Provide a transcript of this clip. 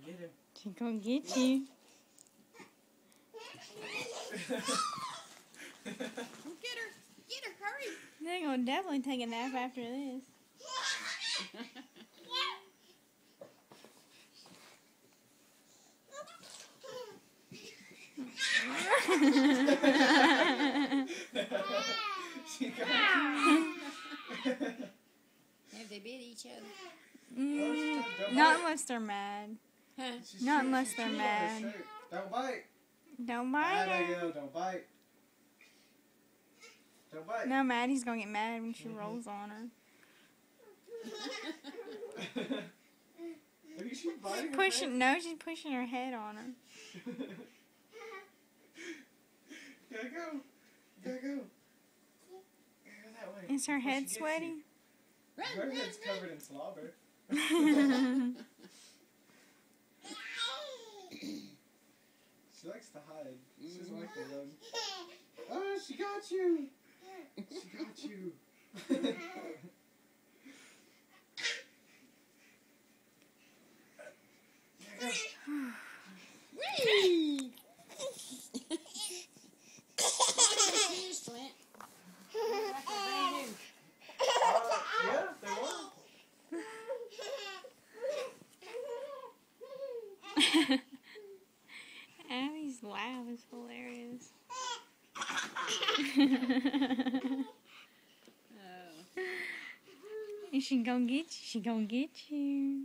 get him. She gonna get you. Get her. Get her. Hurry. They're gonna definitely take a nap after this. Have they bit each other? Not unless they're mad. Huh? Not unless they're mad. Don't bite. Don't bite her. Abigail, don't bite. Don't bite. No, Maddie's gonna get mad when she rolls on her. Are you she's biting her Pushing, no, she's pushing her head on her. Gotta go. Gotta go. Gotta go that way. Is her before head she gets sweaty? you. Run, Her run, head's run. covered in slobber. She likes to hide. She doesn't like to run. Oh, she got you. She got you. Whee! Cheers, Flint. Yeah, they were. Abby's laugh is hilarious. Oh. Is she gonna get you? She gonna get you.